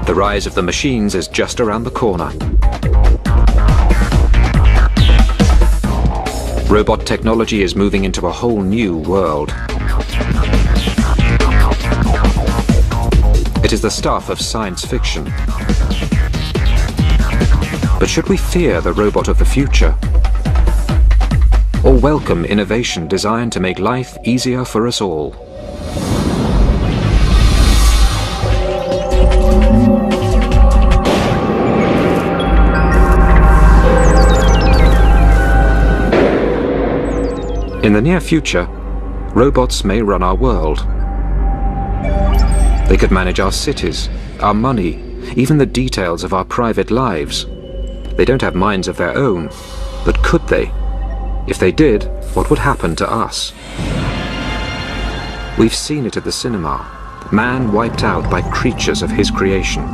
The rise of the machines is just around the corner. Robot technology is moving into a whole new world. It is the stuff of science fiction. But should we fear the robot of the future? Or welcome innovation designed to make life easier for us all? In the near future, robots may run our world. They could manage our cities, our money, even the details of our private lives. They don't have minds of their own, but could they? If they did, what would happen to us? We've seen it at the cinema. Man wiped out by creatures of his creation.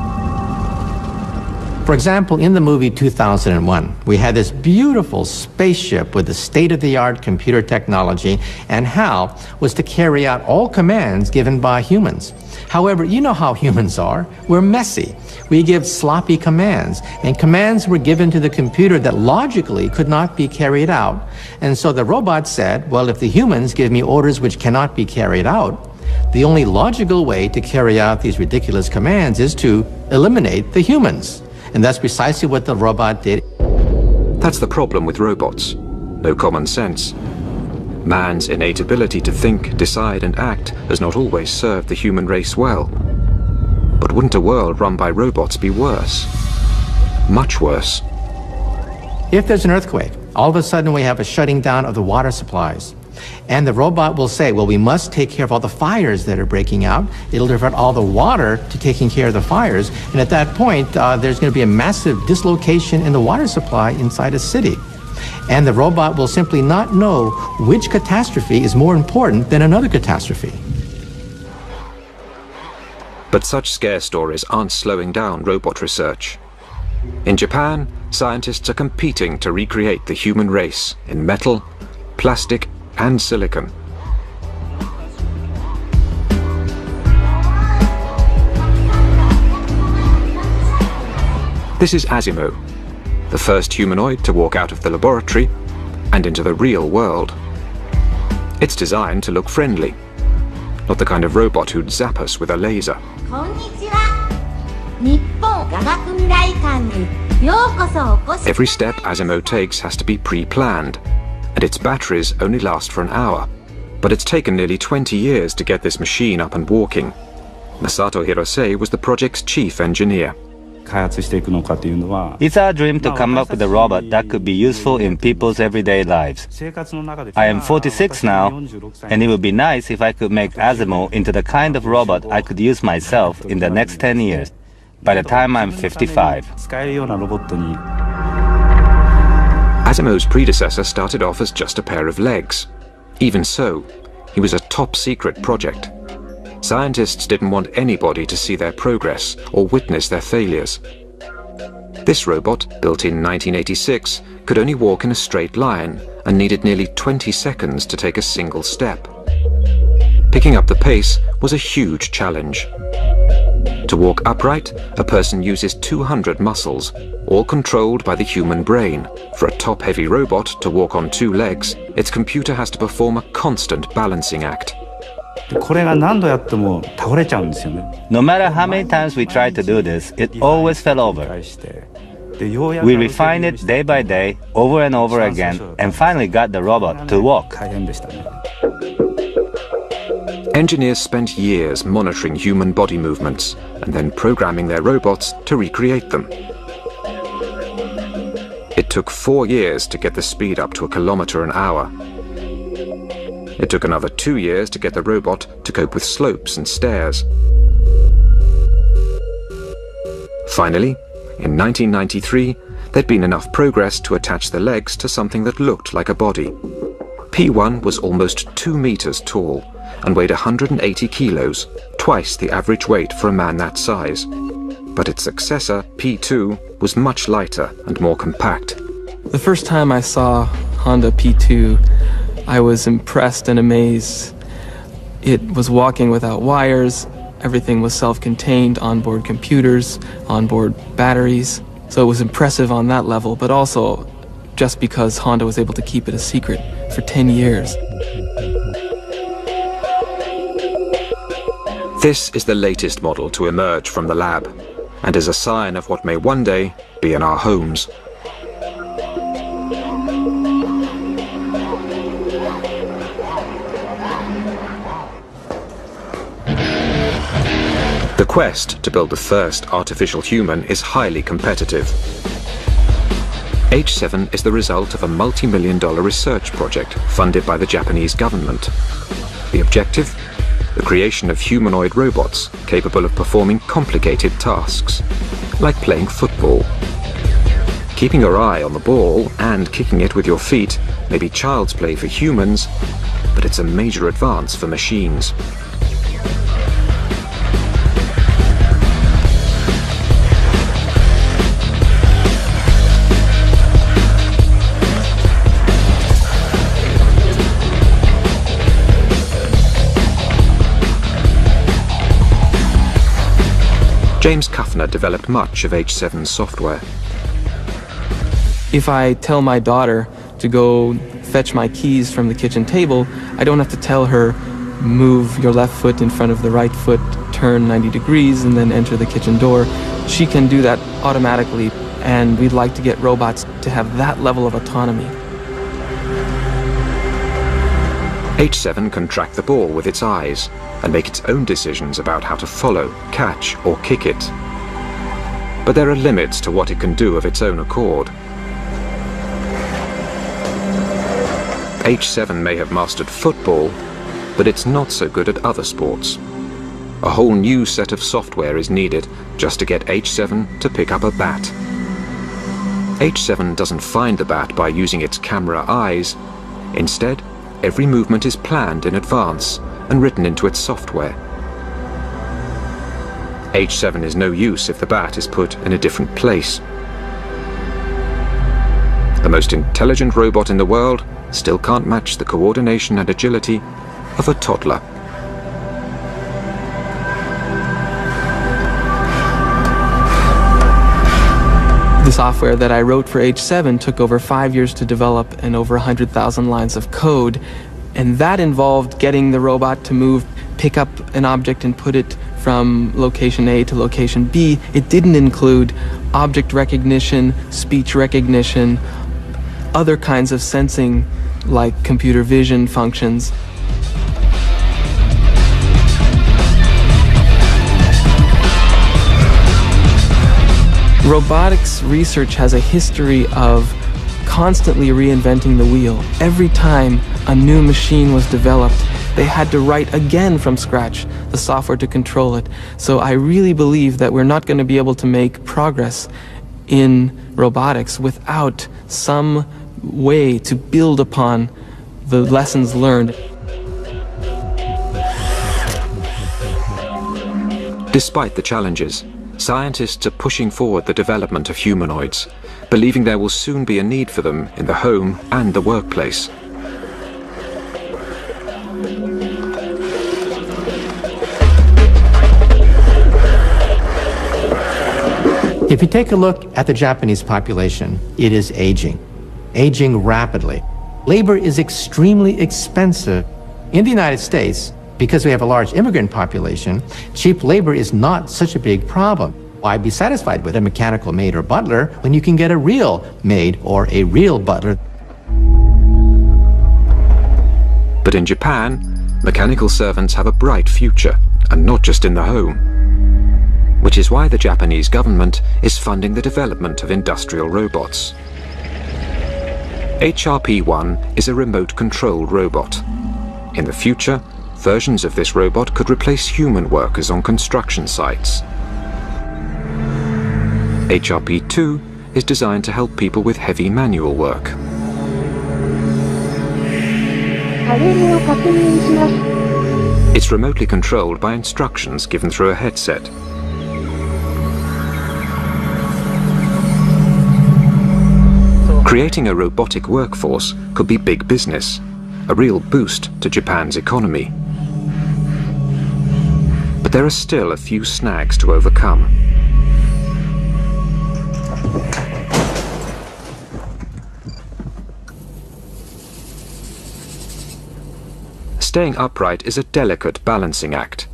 For example, in the movie 2001, we had this beautiful spaceship with the state-of-the-art computer technology, and HAL was to carry out all commands given by humans. However, you know how humans are. We're messy. We give sloppy commands, and commands were given to the computer that logically could not be carried out. And so the robot said, well, if the humans give me orders which cannot be carried out, the only logical way to carry out these ridiculous commands is to eliminate the humans. And that's precisely what the robot did. That's the problem with robots. No common sense. Man's innate ability to think, decide, and act has not always served the human race well. But wouldn't a world run by robots be worse? Much worse. If there's an earthquake, all of a sudden we have a shutting down of the water supplies. And the robot will say, well, we must take care of all the fires that are breaking out. It'll divert all the water to taking care of the fires. And at that point, there's going to be a massive dislocation in the water supply inside a city. And the robot will simply not know which catastrophe is more important than another catastrophe. But such scare stories aren't slowing down robot research. In Japan, scientists are competing to recreate the human race in metal, plastic, and silicon. This is Asimo, the first humanoid to walk out of the laboratory and into the real world. It's designed to look friendly, not the kind of robot who'd zap us with a laser. Every step Asimo takes has to be pre-planned, and its batteries only last for an hour. But it's taken nearly 20 years to get this machine up and walking. Masato Hirose was the project's chief engineer. It's our dream to come up with a robot that could be useful in people's everyday lives. I am 46 now, and it would be nice if I could make Asimo into the kind of robot I could use myself in the next 10 years, by the time I'm 55. Asimo's predecessor started off as just a pair of legs. Even so, he was a top-secret project. Scientists didn't want anybody to see their progress or witness their failures. This robot, built in 1986, could only walk in a straight line and needed nearly 20 seconds to take a single step. Picking up the pace was a huge challenge. To walk upright, a person uses 200 muscles, all controlled by the human brain. For a top-heavy robot to walk on two legs, its computer has to perform a constant balancing act. No matter how many times we tried to do this, it always fell over. We refined it day by day, over and over again, and finally got the robot to walk. Engineers spent years monitoring human body movements and then programming their robots to recreate them. It took 4 years to get the speed up to 1 kilometer an hour. It took another 2 years to get the robot to cope with slopes and stairs. Finally, in 1993, there'd been enough progress to attach the legs to something that looked like a body. P1 was almost 2 meters tall and weighed 180 kilos, twice the average weight for a man that size. But its successor, P2, was much lighter and more compact. The first time I saw Honda P2, I was impressed and amazed. It was walking without wires. Everything was self-contained, onboard computers, onboard batteries. So it was impressive on that level, but also just because Honda was able to keep it a secret for 10 years. This is the latest model to emerge from the lab, and is a sign of what may one day be in our homes. The quest to build the first artificial human is highly competitive. H7 is the result of a multi-million-dollar research project funded by the Japanese government. The objective? The creation of humanoid robots capable of performing complicated tasks, like playing football. Keeping your eye on the ball and kicking it with your feet may be child's play for humans, but it's a major advance for machines. James Kuffner developed much of H7's software. If I tell my daughter to go fetch my keys from the kitchen table, I don't have to tell her, move your left foot in front of the right foot, turn 90 degrees, and then enter the kitchen door. She can do that automatically, and we'd like to get robots to have that level of autonomy. H7 can track the ball with its eyes and make its own decisions about how to follow, catch, or kick it. But there are limits to what it can do of its own accord. H7 may have mastered football, but it's not so good at other sports. A whole new set of software is needed just to get H7 to pick up a bat. H7 doesn't find the bat by using its camera eyes. Instead, every movement is planned in advance and written into its software. H7 is no use if the bat is put in a different place. The most intelligent robot in the world still can't match the coordination and agility of a toddler. The software that I wrote for H7 took over 5 years to develop and over 100,000 lines of code. And that involved getting the robot to move, pick up an object and put it from location A to location B. It didn't include object recognition, speech recognition, other kinds of sensing like computer vision functions. Robotics research has a history of constantly reinventing the wheel. Every time a new machine was developed, they had to write again from scratch the software to control it. So I really believe that we're not going to be able to make progress in robotics without some way to build upon the lessons learned. Despite the challenges, scientists are pushing forward the development of humanoids, believing there will soon be a need for them in the home and the workplace. If you take a look at the Japanese population, it is aging rapidly. Labor is extremely expensive. In the United States, because we have a large immigrant population, cheap labor is not such a big problem. Why be satisfied with a mechanical maid or butler when you can get a real maid or a real butler? But in Japan, mechanical servants have a bright future, and not just in the home. Which is why the Japanese government is funding the development of industrial robots. HRP-1 is a remote-controlled robot. In the future, versions of this robot could replace human workers on construction sites. HRP-2 is designed to help people with heavy manual work. It's remotely controlled by instructions given through a headset. Creating a robotic workforce could be big business, a real boost to Japan's economy. But there are still a few snags to overcome. Staying upright is a delicate balancing act.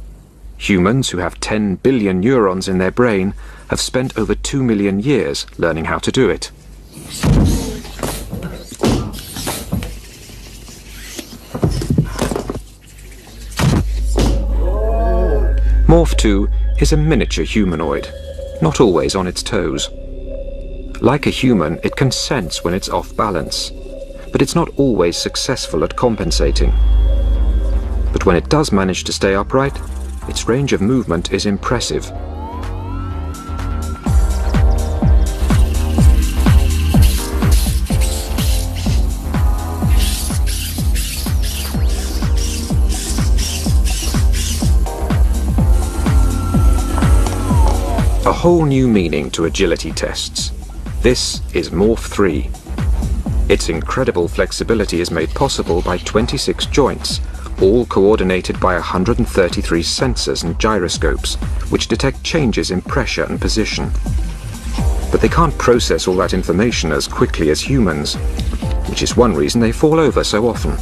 Humans who have 10 billion neurons in their brain have spent over 2 million years learning how to do it. Morph 2 is a miniature humanoid, not always on its toes. Like a human, it can sense when it's off balance, but it's not always successful at compensating. But when it does manage to stay upright, its range of movement is impressive. A whole new meaning to agility tests. This is Morph 3. Its incredible flexibility is made possible by 26 joints, all coordinated by 133 sensors and gyroscopes, which detect changes in pressure and position. But they can't process all that information as quickly as humans, which is one reason they fall over so often.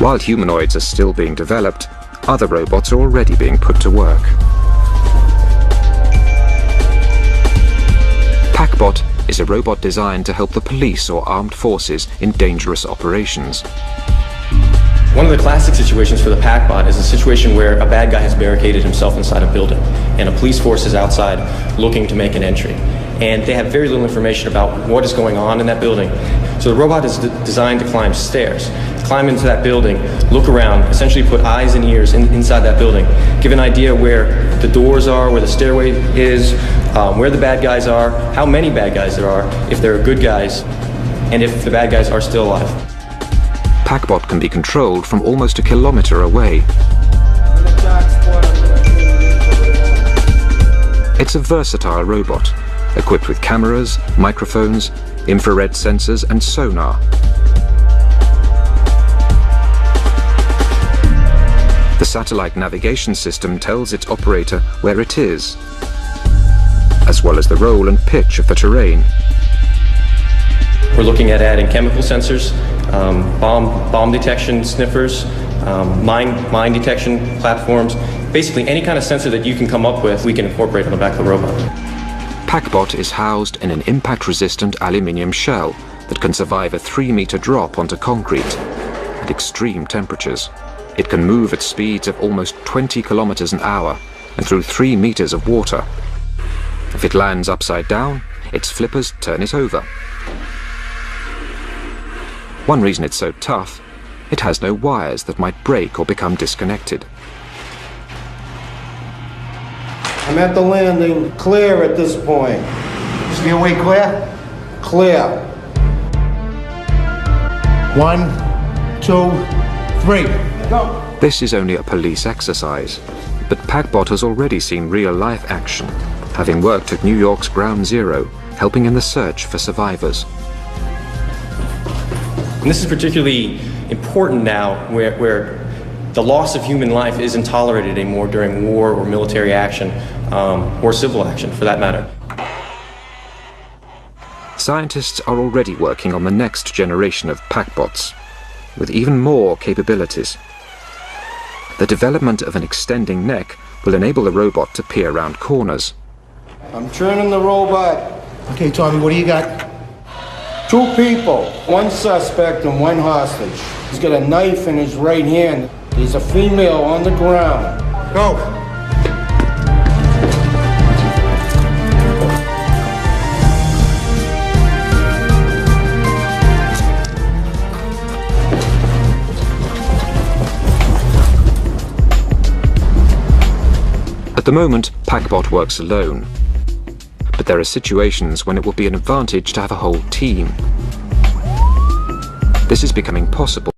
While humanoids are still being developed, other robots are already being put to work. PackBot is a robot designed to help the police or armed forces in dangerous operations. One of the classic situations for the PackBot is a situation where a bad guy has barricaded himself inside a building and a police force is outside looking to make an entry. And they have very little information about what is going on in that building. So the robot is designed to climb stairs, climb into that building, look around, essentially put eyes and ears inside that building, give an idea where the doors are, where the stairway is, where the bad guys are, how many bad guys there are, if there are good guys, and if the bad guys are still alive. PackBot can be controlled from almost a kilometer away. It's a versatile robot, equipped with cameras, microphones, infrared sensors and sonar. The satellite navigation system tells its operator where it is, as well as the role and pitch of the terrain. We're looking at adding chemical sensors, bomb detection sniffers, mine detection platforms. Basically any kind of sensor that you can come up with, we can incorporate on the back of the robot. PackBot is housed in an impact-resistant aluminium shell that can survive a 3-meter drop onto concrete at extreme temperatures. It can move at speeds of almost 20 kilometers an hour and through 3 meters of water. If it lands upside down, its flippers turn it over. One reason it's so tough, it has no wires that might break or become disconnected. I'm at the landing, clear at this point. Stairway clear? Clear. 1, 2, 3. Go. This is only a police exercise, but PackBot has already seen real-life action, having worked at New York's Ground Zero, helping in the search for survivors. And this is particularly important now where the loss of human life isn't tolerated anymore during war or military action, or civil action for that matter. Scientists are already working on the next generation of PackBots, with even more capabilities. The development of an extending neck will enable the robot to peer around corners. I'm turning the robot. Okay, Tommy, what do you got? 2 people, 1 suspect and 1 hostage. He's got a knife in his right hand. There's a female on the ground. Go. At the moment, PackBot works alone. But there are situations when it will be an advantage to have a whole team. This is becoming possible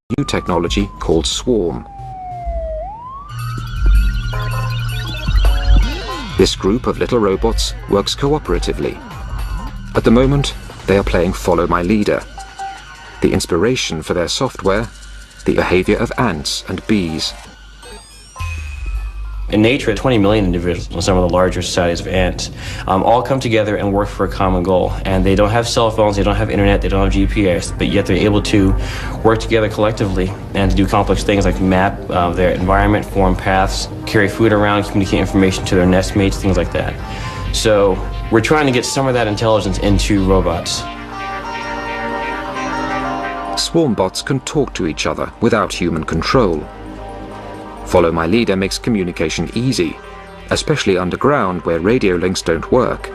with new technology called Swarm. This group of little robots works cooperatively. At the moment, they are playing Follow My Leader. The inspiration for their software, the behavior of ants and bees. In nature, 20 million individuals, some of the larger societies of ants, all come together and work for a common goal. And they don't have cell phones, they don't have internet, they don't have GPS, but yet they're able to work together collectively and to do complex things like map their environment, form paths, carry food around, communicate information to their nest mates, things like that. So we're trying to get some of that intelligence into robots. Swarm bots can talk to each other without human control. Follow My Leader makes communication easy, especially underground where radio links don't work.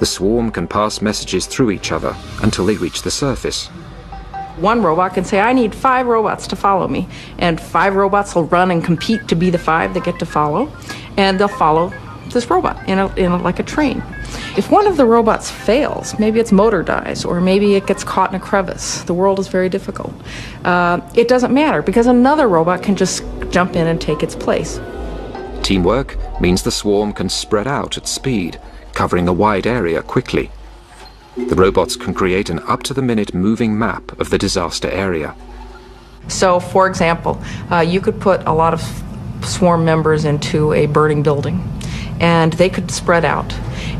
The swarm can pass messages through each other until they reach the surface. One robot can say, I need 5 robots to follow me, and 5 robots will run and compete to be the 5 that get to follow, and they'll follow this robot in like a train. If one of the robots fails, maybe its motor dies, or maybe it gets caught in a crevice, the world is very difficult. It doesn't matter, because another robot can just jump in and take its place. Teamwork means the swarm can spread out at speed, covering a wide area quickly. The robots can create an up-to-the-minute moving map of the disaster area. So, for example, you could put a lot of swarm members into a burning building, and they could spread out.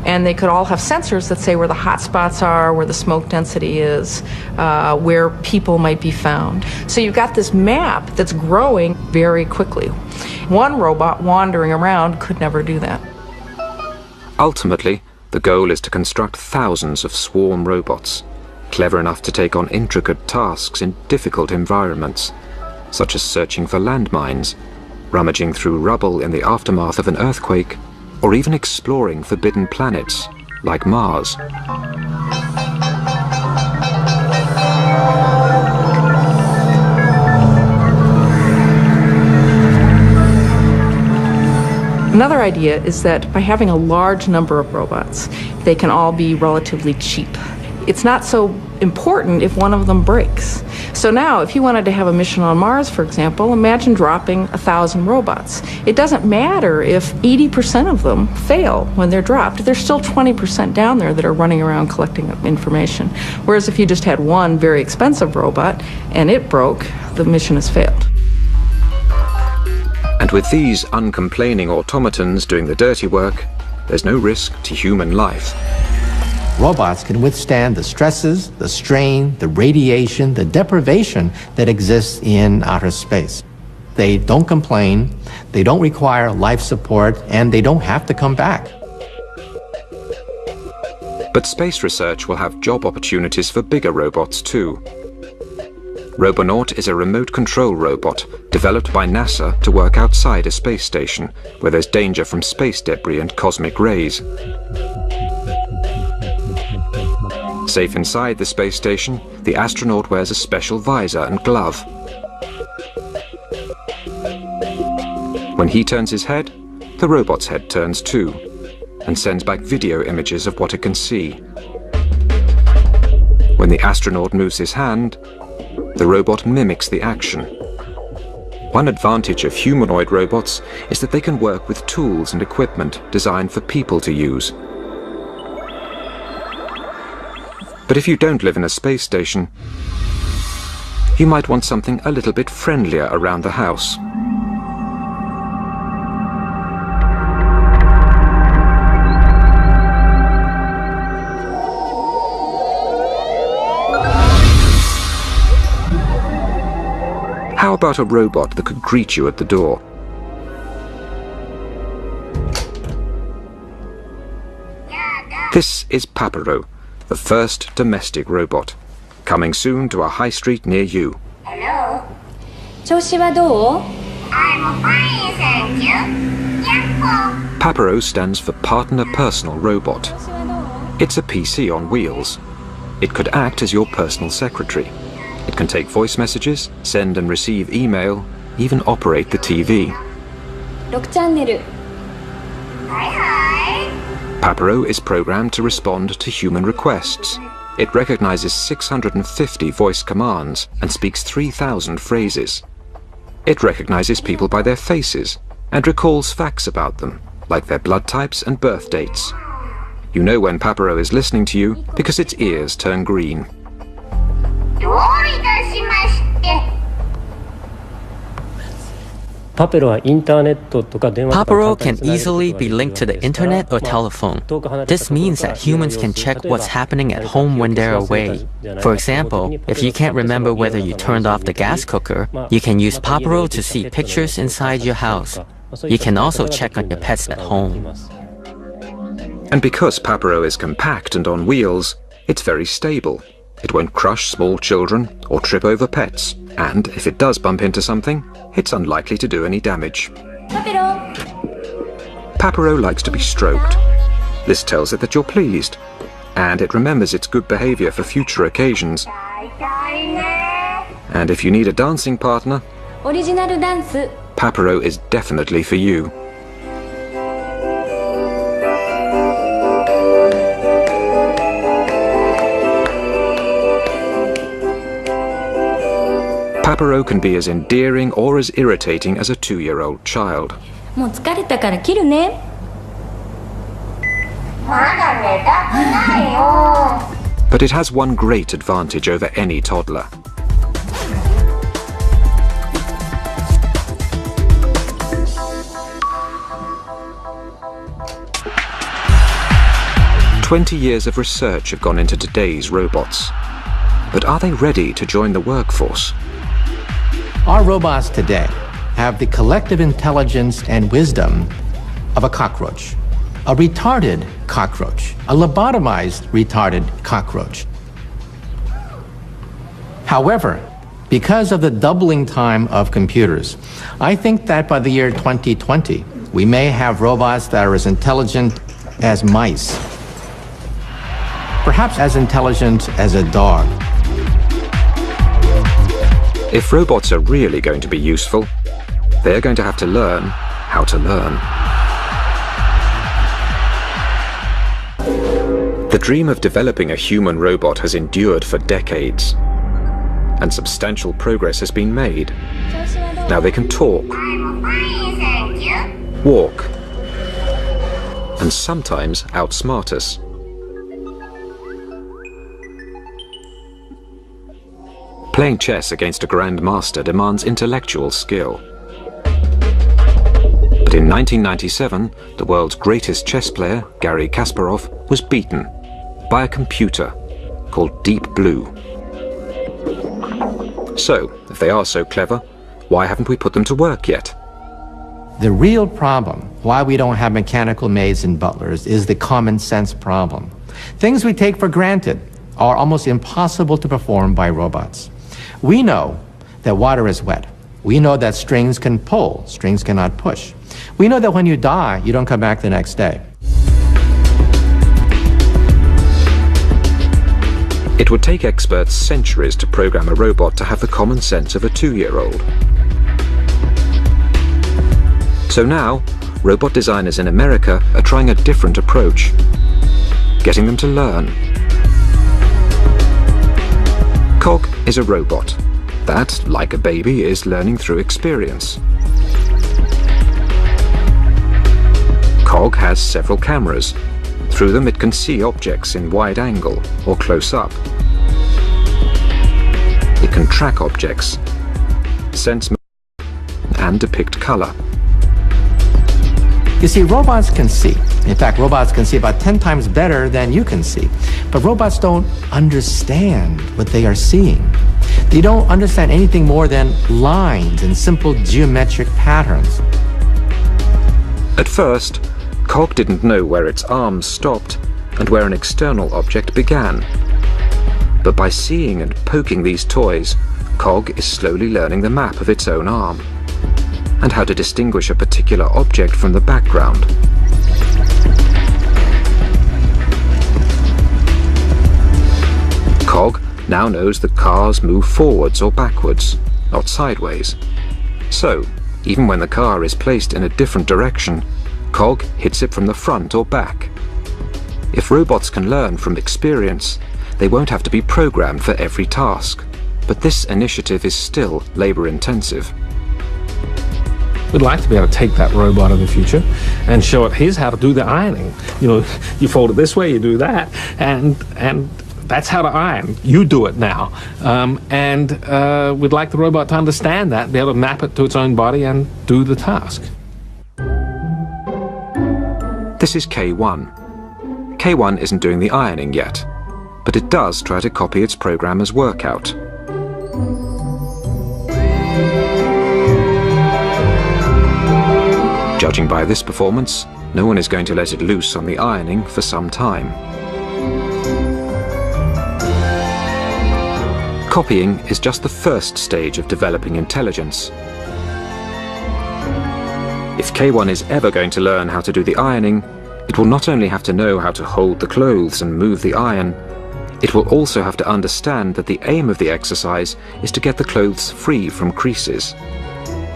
And they could all have sensors that say where the hot spots are, where the smoke density is, where people might be found. So you've got this map that's growing very quickly. One robot wandering around could never do that. Ultimately, the goal is to construct thousands of swarm robots, clever enough to take on intricate tasks in difficult environments, such as searching for landmines, rummaging through rubble in the aftermath of an earthquake, or even exploring forbidden planets, like Mars. Another idea is that by having a large number of robots, they can all be relatively cheap. It's not so important if one of them breaks. So now, if you wanted to have a mission on Mars, for example, imagine dropping 1,000 robots. It doesn't matter if 80% of them fail when they're dropped. There's still 20% down there that are running around collecting information. Whereas if you just had one very expensive robot and it broke, the mission has failed. And with these uncomplaining automatons doing the dirty work, there's no risk to human life. Robots can withstand the stresses, the strain, the radiation, the deprivation that exists in outer space. They don't complain, they don't require life support, and they don't have to come back. But space research will have job opportunities for bigger robots too. Robonaut is a remote control robot developed by NASA to work outside a space station where there's danger from space debris and cosmic rays. Safe inside the space station, the astronaut wears a special visor and glove. When he turns his head, the robot's head turns too, and sends back video images of what it can see. When the astronaut moves his hand, the robot mimics the action. One advantage of humanoid robots is that they can work with tools and equipment designed for people to use. But if you don't live in a space station, you might want something a little bit friendlier around the house. How about a robot that could greet you at the door? This is Papero, the first domestic robot, coming soon to a high street near you. Hello. 調子はどう? I'm fine, thank you. Yappo. Papero stands for Partner Personal Robot. It's a PC on wheels. It could act as your personal secretary. It can take voice messages, send and receive email, even operate the TV. 6チャンネル. Hi, hi. Papero is programmed to respond to human requests. It recognizes 650 voice commands and speaks 3,000 phrases. It recognizes people by their faces and recalls facts about them, like their blood types and birth dates. You know when Papero is listening to you because its ears turn green. Papero can easily be linked to the internet or telephone. This means that humans can check what's happening at home when they're away. For example, if you can't remember whether you turned off the gas cooker, you can use Papero to see pictures inside your house. You can also check on your pets at home. And because Papero is compact and on wheels, it's very stable. It won't crush small children or trip over pets, and if it does bump into something, it's unlikely to do any damage. Papero likes to be stroked. This tells it that you're pleased, and it remembers its good behavior for future occasions. And if you need a dancing partner, Papero is definitely for you. Papero can be as endearing or as irritating as a 2-year-old child. But it has one great advantage over any toddler. "20 years of research have gone into today's robots. But are they ready to join the workforce? Our robots today have the collective intelligence and wisdom of a cockroach, a retarded cockroach, a lobotomized retarded cockroach. However, because of the doubling time of computers, I think that by the year 2020, we may have robots that are as intelligent as mice, perhaps as intelligent as a dog. If robots are really going to be useful, they're going to have to learn how to learn. The dream of developing a human robot has endured for decades, and substantial progress has been made. Now they can talk, walk, and sometimes outsmart us. Playing chess against a grandmaster demands intellectual skill. But in 1997, the world's greatest chess player, Garry Kasparov, was beaten by a computer called Deep Blue. So, if they are so clever, why haven't we put them to work yet? The real problem why we don't have mechanical maids and butlers is the common sense problem. Things we take for granted are almost impossible to perform by robots. We know that water is wet. We know that strings can pull, strings cannot push. We know that when you die, you don't come back the next day. It would take experts centuries to program a robot to have the common sense of a 2-year-old. So now, robot designers in America are trying a different approach, getting them to learn. Cog is a robot that, like a baby, is learning through experience. Cog has several cameras. Through them it can see objects in wide angle or close up. It can track objects, sense movement, and depict color. You see, robots can see. In fact, robots can see about 10 times better than you can see. But robots don't understand what they are seeing. They don't understand anything more than lines and simple geometric patterns. At first, Cog didn't know where its arms stopped and where an external object began. But by seeing and poking these toys, Cog is slowly learning the map of its own arm and how to distinguish a particular object from the background. Cog now knows that cars move forwards or backwards, not sideways. So, even when the car is placed in a different direction, Cog hits it from the front or back. If robots can learn from experience, they won't have to be programmed for every task. But this initiative is still labor-intensive. We'd like to be able to take that robot of the future and show it, here's how to do the ironing. You know, you fold it this way, you do that, and that's how to iron. You do it now. We'd like the robot to understand that, be able to map it to its own body and do the task. This is K1. K1 isn't doing the ironing yet, but it does try to copy its programmer's workout. Judging by this performance, no one is going to let it loose on the ironing for some time. Copying is just the first stage of developing intelligence. If K1 is ever going to learn how to do the ironing, it will not only have to know how to hold the clothes and move the iron, it will also have to understand that the aim of the exercise is to get the clothes free from creases.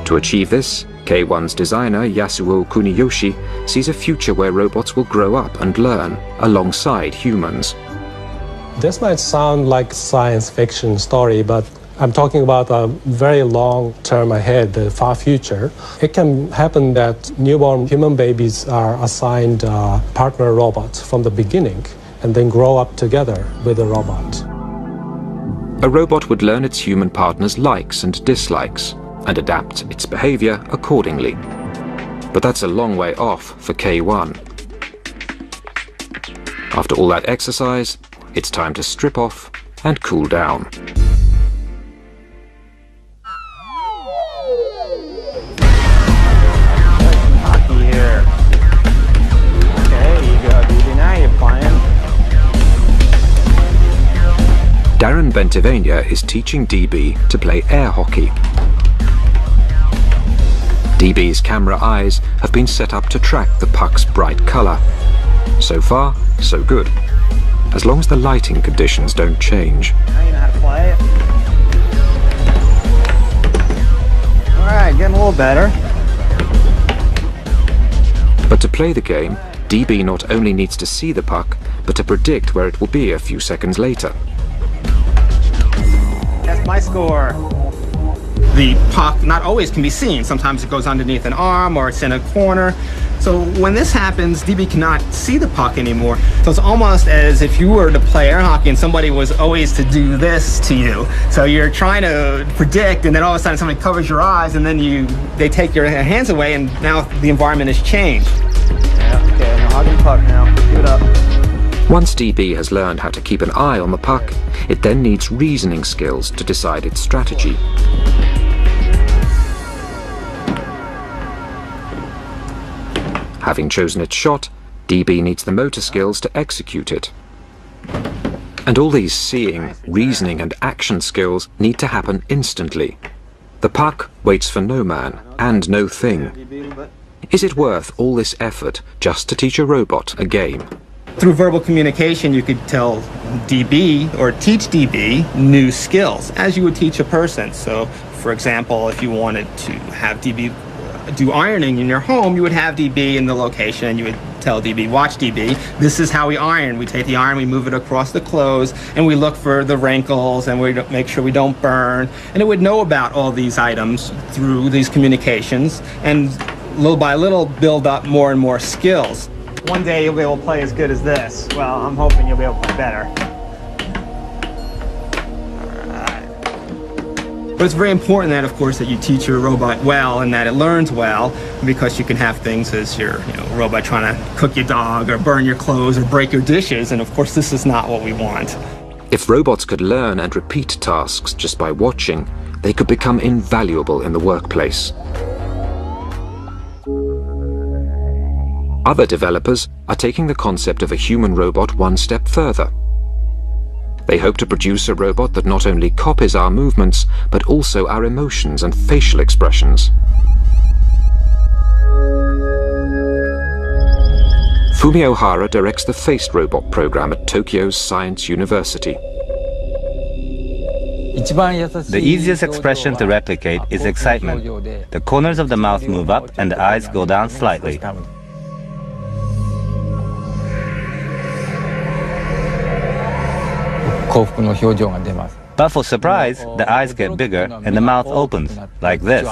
To achieve this, K1's designer Yasuo Kuniyoshi sees a future where robots will grow up and learn alongside humans. This might sound like a science fiction story, but I'm talking about a very long term ahead, the far future. It can happen that newborn human babies are assigned partner robots from the beginning and then grow up together with a robot. A robot would learn its human partner's likes and dislikes and adapt its behavior accordingly. But that's a long way off for K1. After all that exercise, it's time to strip off and cool down. Here. Okay, you go, dude. Now you're playing. Darren Bentivegna is teaching DB to play air hockey. DB's camera eyes have been set up to track the puck's bright colour. So far, so good. As long as the lighting conditions don't change. Now you know how to play it. Alright, getting a little better. But to play the game, DB not only needs to see the puck, but to predict where it will be a few seconds later. That's my score. The puck not always can be seen. Sometimes it goes underneath an arm or it's in a corner. So when this happens, DB cannot see the puck anymore. So it's almost as if you were to play air hockey and somebody was always to do this to you. So you're trying to predict, and then all of a sudden somebody covers your eyes, and then they take your hands away, and now the environment has changed. Yeah, okay, now hogging the puck now. Give it up. Once DB has learned how to keep an eye on the puck, it then needs reasoning skills to decide its strategy. Having chosen its shot, DB needs the motor skills to execute it. And all these seeing, reasoning and action skills need to happen instantly. The puck waits for no man and no thing. Is it worth all this effort just to teach a robot a game? Through verbal communication, you could tell DB or teach DB new skills as you would teach a person. So, for example, if you wanted to have DB do ironing in your home, you would have DB in the location and you would tell DB, watch DB, this is how we iron. We take the iron, we move it across the clothes, and we look for the wrinkles and we make sure we don't burn. And it would know about all these items through these communications and little by little build up more and more skills. One day you'll be able to play as good as this. Well, I'm hoping you'll be able to play better. But it's very important that, of course, that you teach your robot well and that it learns well, because you can have things as your robot trying to cook your dog or burn your clothes or break your dishes, and of course this is not what we want. If robots could learn and repeat tasks just by watching, they could become invaluable in the workplace. Other developers are taking the concept of a human robot one step further. They hope to produce a robot that not only copies our movements, but also our emotions and facial expressions. Fumio Hara directs the Faced Robot program at Tokyo's Science University. The easiest expression to replicate is excitement. The corners of the mouth move up and the eyes go down slightly. But for surprise, the eyes get bigger and the mouth opens, like this.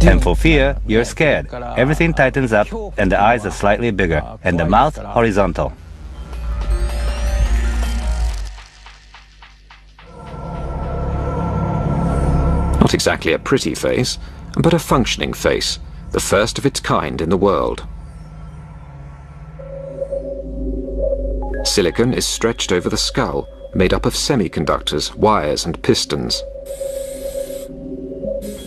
And for fear, you're scared. Everything tightens up, and the eyes are slightly bigger, and the mouth horizontal. Not exactly a pretty face, but a functioning face, the first of its kind in the world. Silicon is stretched over the skull, made up of semiconductors, wires and pistons.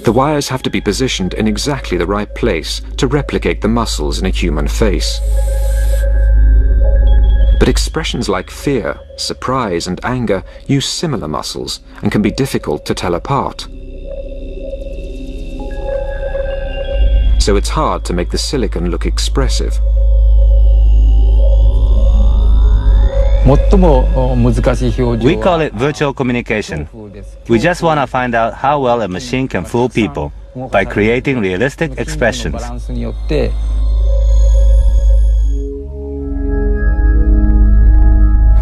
The wires have to be positioned in exactly the right place to replicate the muscles in a human face. But expressions like fear, surprise and anger use similar muscles and can be difficult to tell apart. So it's hard to make the silicon look expressive. We call it virtual communication. We just want to find out how well a machine can fool people by creating realistic expressions.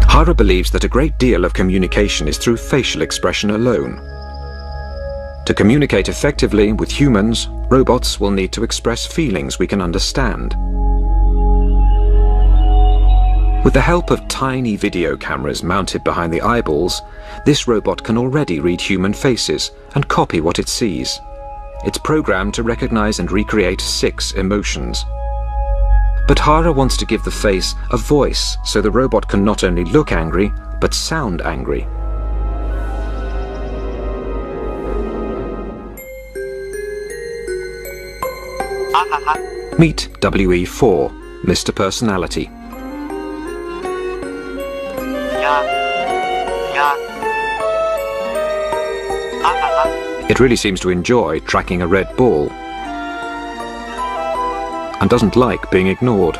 Hara believes that a great deal of communication is through facial expression alone. To communicate effectively with humans, robots will need to express feelings we can understand. With the help of tiny video cameras mounted behind the eyeballs, this robot can already read human faces and copy what it sees. It's programmed to recognize and recreate 6 emotions. But Hara wants to give the face a voice so the robot can not only look angry, but sound angry. Meet WE4, Mr. Personality. It really seems to enjoy tracking a red ball and doesn't like being ignored.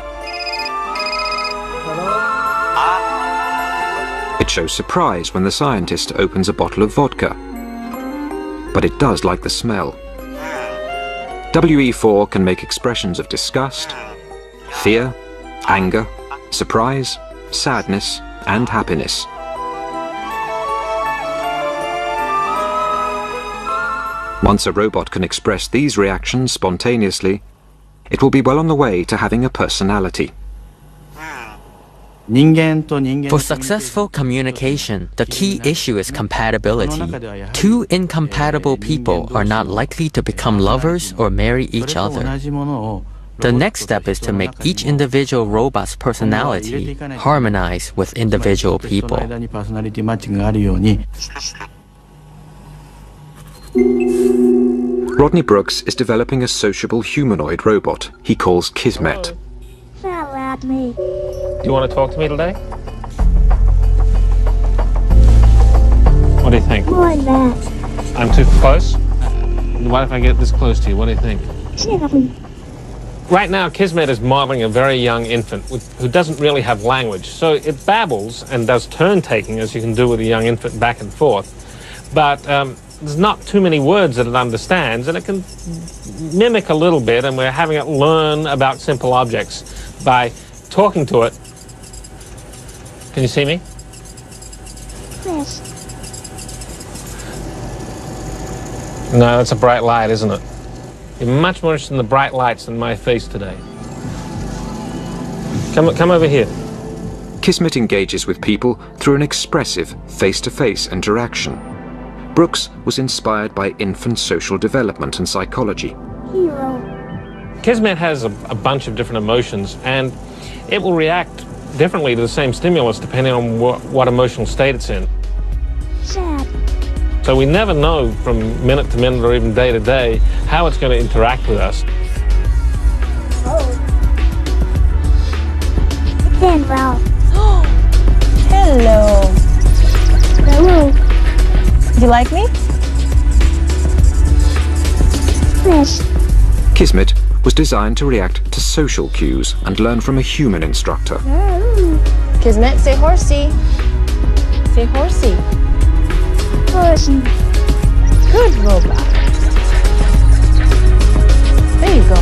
It shows surprise when the scientist opens a bottle of vodka, but it does like the smell. WE4 can make expressions of disgust, fear, anger, surprise, sadness, and happiness. Once a robot can express these reactions spontaneously, it will be well on the way to having a personality. For successful communication, the key issue is compatibility. 2 incompatible people are not likely to become lovers or marry each other. The next step is to make each individual robot's personality harmonize with individual people. Rodney Brooks is developing a sociable humanoid robot he calls Kismet. Do you want to talk to me today? What do you think? I'm too close? What if I get this close to you? What do you think? Right now, Kismet is modeling a very young infant who doesn't really have language. So it babbles and does turn-taking, as you can do with a young infant, back and forth. But there's not too many words that it understands, and it can mimic a little bit, and we're having it learn about simple objects by talking to it. Can you see me? Yes. No, that's a bright light, isn't it? You're much more interested in the bright lights than my face today. Come over here. Kismet engages with people through an expressive face-to-face interaction. Brooks was inspired by infant social development and psychology. Hero. Kismet has a bunch of different emotions, and it will react differently to the same stimulus depending on what emotional state it's in. Sad. So we never know from minute to minute or even day to day how it's going to interact with us. Dan Brown. Hello. Hello. Do you like me? Yes. Kismet was designed to react to social cues and learn from a human instructor. Kismet, say horsey. Say horsey. Horsey. Good robot. There you go.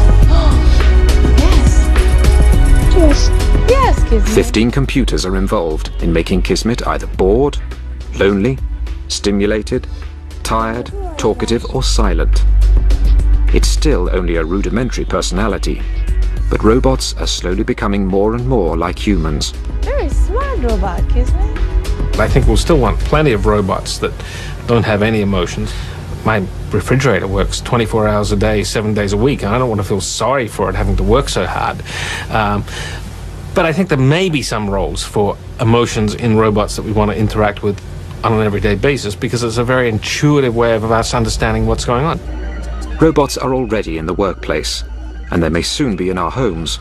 Yes. Yes. Yes, Kismet. 15 computers are involved in making Kismet either bored, lonely, stimulated, tired, talkative, or silent. It's still only a rudimentary personality, but robots are slowly becoming more and more like humans. Very smart robot, Kismet. I think we'll still want plenty of robots that don't have any emotions. My refrigerator works 24 hours a day, 7 days a week, and I don't want to feel sorry for it having to work so hard. But I think there may be some roles for emotions in robots that we want to interact with on an everyday basis, because it's a very intuitive way of us understanding what's going on. Robots are already in the workplace, and they may soon be in our homes.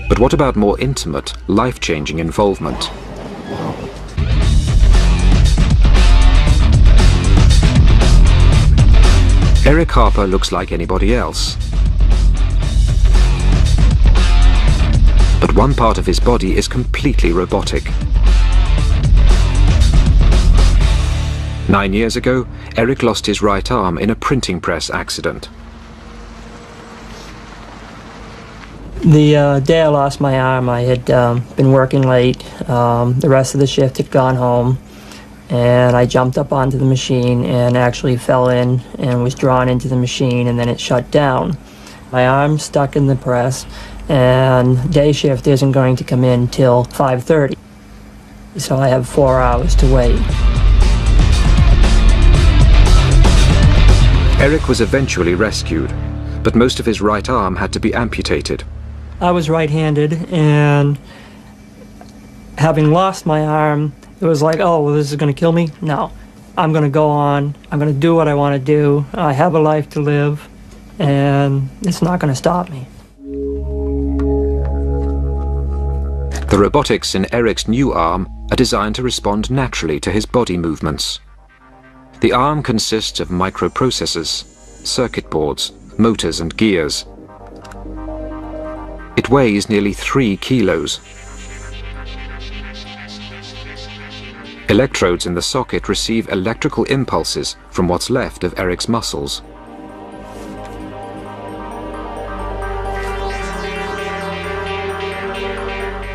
But what about more intimate, life-changing involvement? Eric Harper looks like anybody else. But one part of his body is completely robotic. 9 years ago, Eric lost his right arm in a printing press accident. The day I lost my arm, I had been working late. The rest of the shift had gone home, and I jumped up onto the machine and actually fell in and was drawn into the machine, and then it shut down. My arm's stuck in the press, and day shift isn't going to come in till 5:30. So I have 4 hours to wait. Eric was eventually rescued, but most of his right arm had to be amputated. I was right-handed, and having lost my arm, it was like, oh, well, this is going to kill me? No. I'm going to go on. I'm going to do what I want to do. I have a life to live, and it's not going to stop me. The robotics in Eric's new arm are designed to respond naturally to his body movements. The arm consists of microprocessors, circuit boards, motors and gears. It weighs nearly 3 kilos. Electrodes in the socket receive electrical impulses from what's left of Eric's muscles.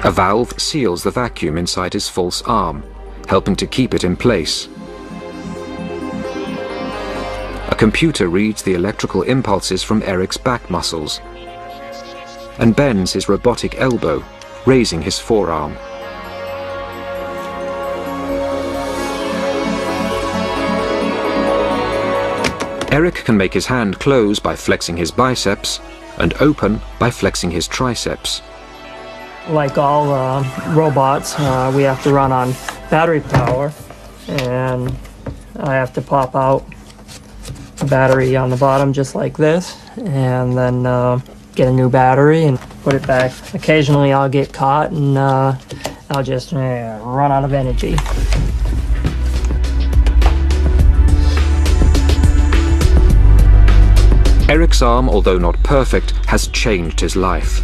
A valve seals the vacuum inside his false arm, helping to keep it in place. A computer reads the electrical impulses from Eric's back muscles and bends his robotic elbow, raising his forearm. Eric can make his hand close by flexing his biceps and open by flexing his triceps. Like all robots, we have to run on battery power, and I have to pop out a battery on the bottom just like this, and then get a new battery and put it back. Occasionally I'll get caught and I'll just run out of energy. Eric's arm, although not perfect, has changed his life.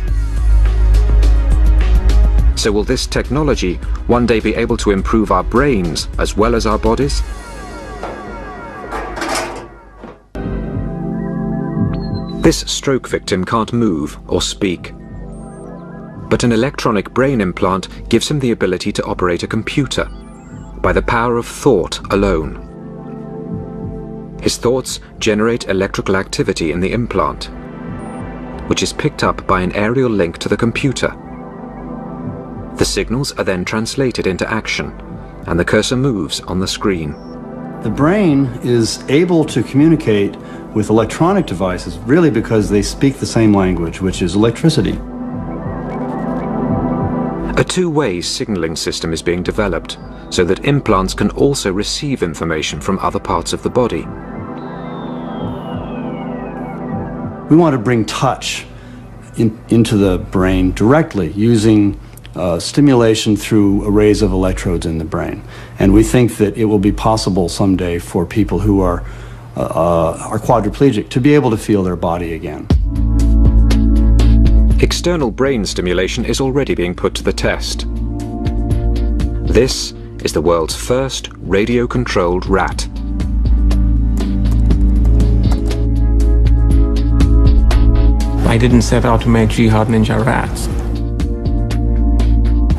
So will this technology one day be able to improve our brains as well as our bodies? This stroke victim can't move or speak, but an electronic brain implant gives him the ability to operate a computer by the power of thought alone. His thoughts generate electrical activity in the implant, which is picked up by an aerial link to the computer. The signals are then translated into action, and the cursor moves on the screen. The brain is able to communicate with electronic devices really because they speak the same language, which is electricity. A two-way signaling system is being developed so that implants can also receive information from other parts of the body. We want to bring touch into the brain directly using stimulation through arrays of electrodes in the brain. And we think that it will be possible someday for people who are quadriplegic to be able to feel their body again. External brain stimulation is already being put to the test. This is the world's first radio-controlled rat. I didn't set out to make Jihad Ninja rats.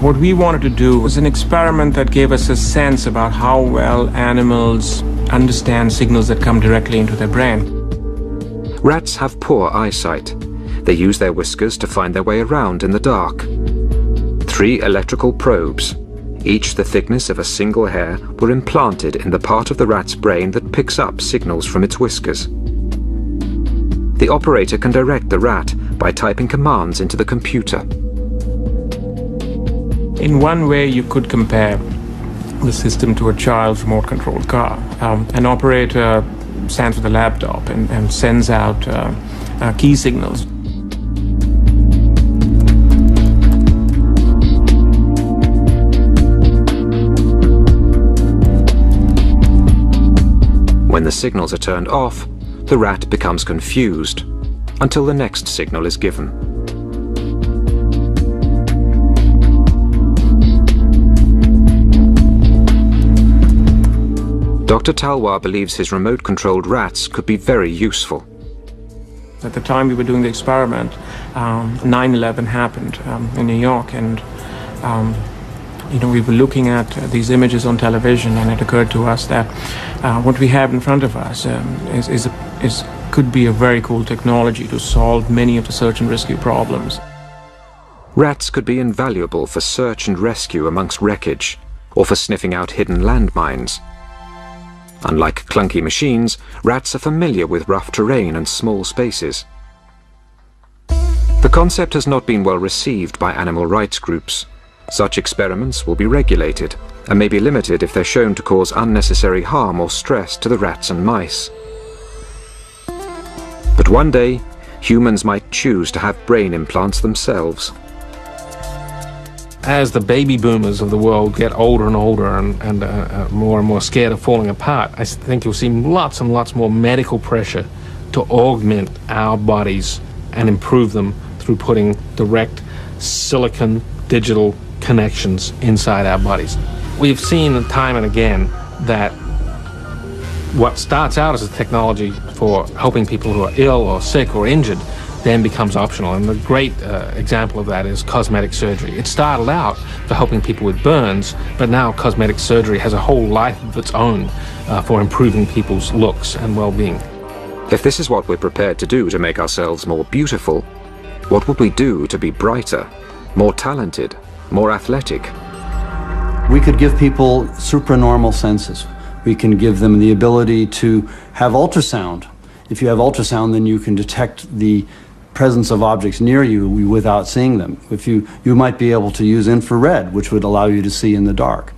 What we wanted to do was an experiment that gave us a sense about how well animals understand signals that come directly into their brain. Rats have poor eyesight. They use their whiskers to find their way around in the dark. 3 electrical probes, each the thickness of a single hair, were implanted in the part of the rat's brain that picks up signals from its whiskers. The operator can direct the rat by typing commands into the computer. In one way, you could compare the system to a child's remote-controlled car. An operator stands with a laptop and sends out key signals. When the signals are turned off, the rat becomes confused until the next signal is given. Dr. Talwar believes his remote-controlled rats could be very useful. At the time we were doing the experiment, 9/11 happened in New York, and we were looking at these images on television, and it occurred to us that what we have in front of us could be a very cool technology to solve many of the search and rescue problems. Rats could be invaluable for search and rescue amongst wreckage, or for sniffing out hidden landmines. Unlike clunky machines, rats are familiar with rough terrain and small spaces. The concept has not been well received by animal rights groups. Such experiments will be regulated and may be limited if they're shown to cause unnecessary harm or stress to the rats and mice. But one day, humans might choose to have brain implants themselves. As the baby boomers of the world get older and older and more scared of falling apart, I think you'll see lots and lots more medical pressure to augment our bodies and improve them through putting direct silicon digital connections inside our bodies. We've seen time and again that what starts out as a technology for helping people who are ill or sick or injured then becomes optional. And the great example of that is cosmetic surgery. It started out for helping people with burns, but now cosmetic surgery has a whole life of its own for improving people's looks and well-being. If this is what we're prepared to do to make ourselves more beautiful, what would we do to be brighter, more talented, more athletic? We could give people supranormal senses. We can give them the ability to have ultrasound. If you have ultrasound, then you can detect the presence of objects near you without seeing them. If you might be able to use infrared, which would allow you to see in the dark.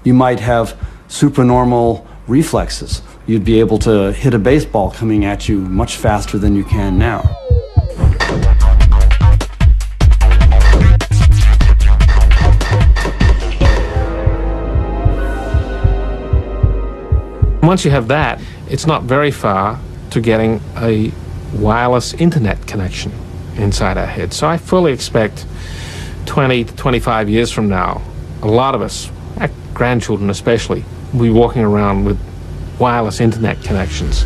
You might have supranormal reflexes. You'd be able to hit a baseball coming at you much faster than you can now. Once you have that, it's not very far to getting a wireless internet connection inside our head. So I fully expect 20 to 25 years from now, a lot of us, our grandchildren especially, will be walking around with wireless internet connections.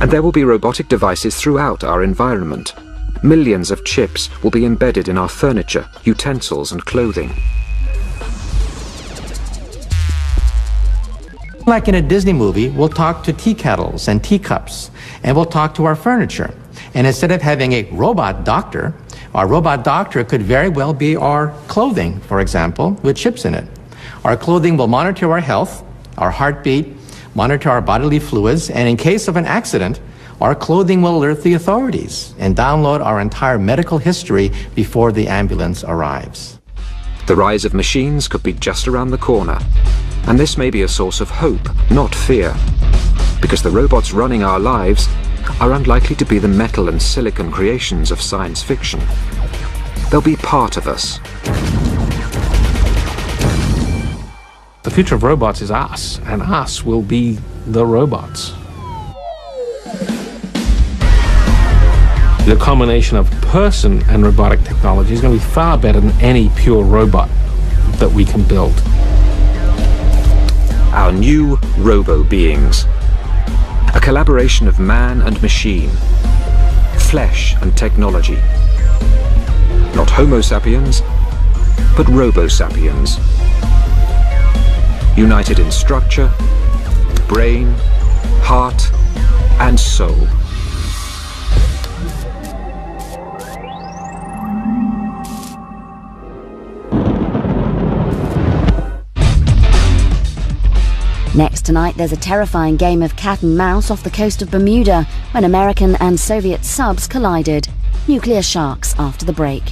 And there will be robotic devices throughout our environment. Millions of chips will be embedded in our furniture, utensils and clothing. Like in a Disney movie, we'll talk to tea kettles and teacups, and we'll talk to our furniture. And instead of having a robot doctor, our robot doctor could very well be our clothing, for example, with chips in it. Our clothing will monitor our health, our heartbeat, monitor our bodily fluids, and in case of an accident, our clothing will alert the authorities and download our entire medical history before the ambulance arrives. The rise of machines could be just around the corner. And this may be a source of hope, not fear, because the robots running our lives are unlikely to be the metal and silicon creations of science fiction. They'll be part of us. The future of robots is us, and us will be the robots. The combination of person and robotic technology is going to be far better than any pure robot that we can build. Our new robo-beings. A collaboration of man and machine, flesh and technology. Not Homo sapiens, but Robo sapiens. United in structure, brain, heart, and soul. Next tonight, there's a terrifying game of cat and mouse off the coast of Bermuda when American and Soviet subs collided. Nuclear sharks after the break.